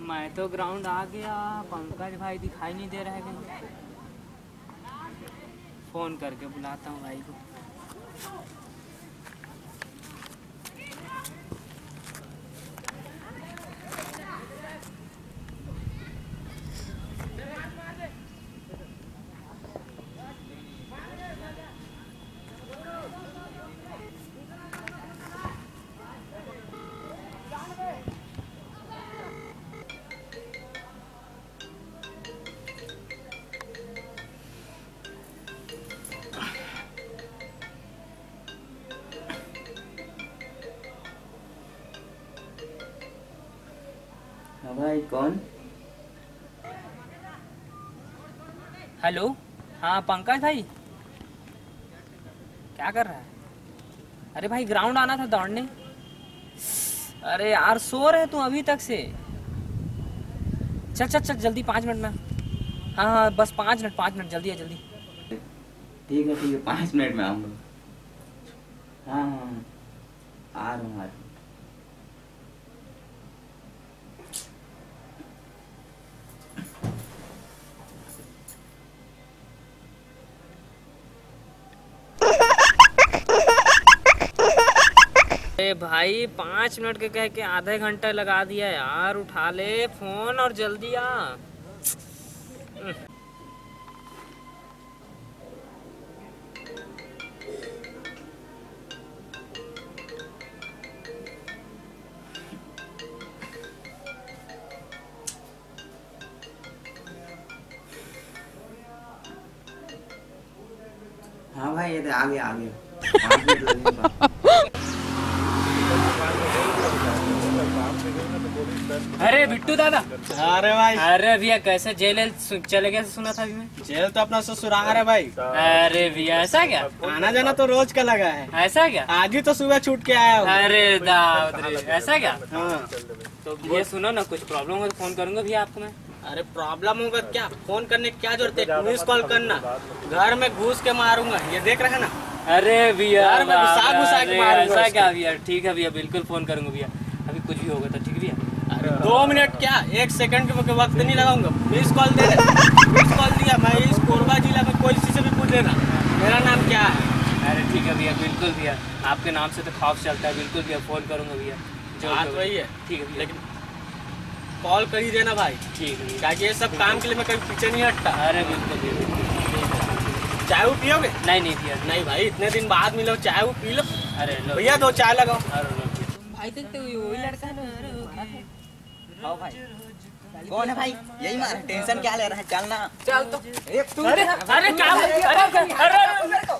मैं तो ग्राउंड आ गया, पंकज भाई दिखाई नहीं दे रहे कहीं। फोन करके बुलाता हूँ भाई को। भाई कौन? हेलो, हाँ पंकज भाई, क्या कर रहा है? अरे भाई ग्राउंड आना था दौड़ने। अरे यार सो रहे तू अभी तक से। चल चल चल जल्दी 5 मिनट में। हाँ हाँ बस 5 मिनट जल्दी है जल्दी। ठीक है 5 मिनट में आऊँगा। हाँ हाँ आ रहा हूँ। अरे भाई 5 मिनट के कह के आधे घंटा लगा दिया यार। उठा ले फोन और जल्दी आ। हाँ भाई ये तो आ गया 5 मिनट लगेगा। अरे बिट्टू दादा। अरे भाई, अरे भैया कैसे जेल चले गए सुना था अभी मैं। जेल तो अपना ससुराल है भाई। अरे भैया ऐसा क्या? आना जाना तो रोज का लगा है। ऐसा क्या? आज ही तो सुबह छूट के आया हूँ। अरे दाऊद रे, ऐसा क्या? हाँ। तो भैया सुनो ना, कुछ प्रॉब्लम हो तो फोन करूंगा भैया आपको मैं। अरे प्रॉब्लम होगा क्या? फोन करने की क्या जरूरत है? मिस कॉल करना। घर में घुस के मारूंगा, ये देख रहे हैं ना। अरे भैया घर में घुसा के मारूंगा। ऐसा क्या भैया? ठीक है भैया, बिल्कुल फोन करूंगा भैया। अभी कुछ भी होगा तो ठीक भैया। अरे 2 मिनट क्या, 1 सेकंड के वक्त नहीं लगाऊंगा। मिस कॉल दे दे। मिस कॉल दिया। मैं इस कोरबा जिला में कोई किसी से भी पूछ लेना मेरा नाम क्या है। अरे ठीक है भैया, बिल्कुल भैया, आपके नाम से तो खौफ चलता है। बिल्कुल भैया फोन करूंगा भैया। बात वही है। ठीक है, लेकिन कॉल कर ही देना भाई। ठीक है। ताकि ये सब काम के लिए मैं कभी पीछे नहीं हटता। अरे बिल्कुल भैया। चाय वो पियोगे? नहीं नहीं भैया। नहीं भाई, इतने दिन बाद मिलो, चाय वो पी लो। अरे लो भैया 2 चाय लगाओ। अरे लो भाई तो वही लड़का है ना। हाँ भाई कौन है भाई? यही मार, टेंशन क्या ले रहा है? चलना चल तो अरे अरे क्या? अरे अरे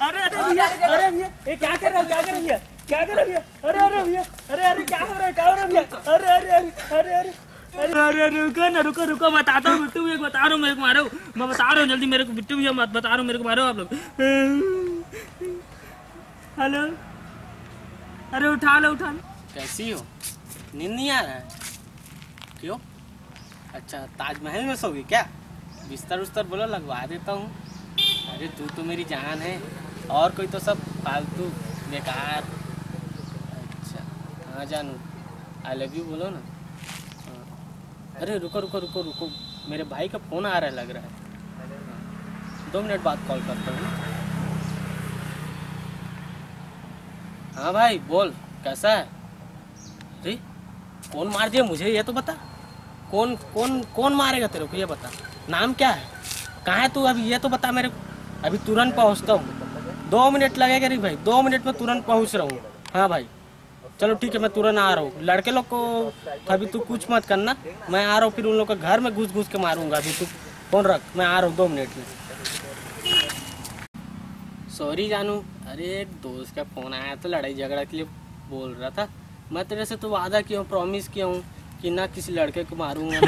अरे भैया ये क्या कर रहा है? क्या कर रही है? क्या कर रही है? अरे अरे भैया, अरे अरे क्या हो रहा है? क्या हो रहा है भैया? अरे अरे अरे अरे अरे अरे अरे रुको ना, रुको रुको, बताता हूँ बिट्टू भैया, बता रहा हूँ, मेरे को मारो। मैं बता रहा हूँ जल्दी, मेरे को बिट्टू भैया मत बता रहा हूँ, मेरे को मारो आप लोग। हेलो, अरे उठा लो उठा लो। कैसी हो? नींद नहीं आ रहा है? क्यों? अच्छा ताजमहल में सोगी क्या? बिस्तर उस्तर बोलो लगवा देता हूँ। अरे तू तो मेरी जान है, और कोई तो सब फालतू बेकार। अच्छा हाँ जानू, आई लव यू बोलो ना। हाँ। अरे रुको रुको रुको रुको, मेरे भाई का फ़ोन आ रहा है लग रहा है। 2 मिनट बाद कॉल करता हूँ। हाँ भाई बोल, कैसा है? अरे कौन मार दिया मुझे ये तो बता। कौन कौन कौन मारेगा तेरे को ये बता। नाम क्या है? कहाँ है तू अभी ये तो बता मेरे को। अभी तुरंत पहुँचता हूँ। 2 मिनट लगेगा रे भाई, 2 मिनट में तुरंत पहुँच रहा हूँ। हाँ भाई चलो ठीक है, मैं तुरंत आ रहा हूँ। लड़के लोग को अभी तू कुछ मत करना, मैं आ रहा हूँ। फिर उन लोग का घर में घुस घुस के मारूंगा। अभी तू फोन रख, मैं आ रहा हूँ 2 मिनट में। सॉरी जानू, अरे दोस्त का फ़ोन आया तो लड़ाई झगड़ा के लिए बोल रहा था। मैं तेरे से तो वादा किया हूँ, प्रॉमिस किया हूँ कि ना किसी लड़के को मारूंगा।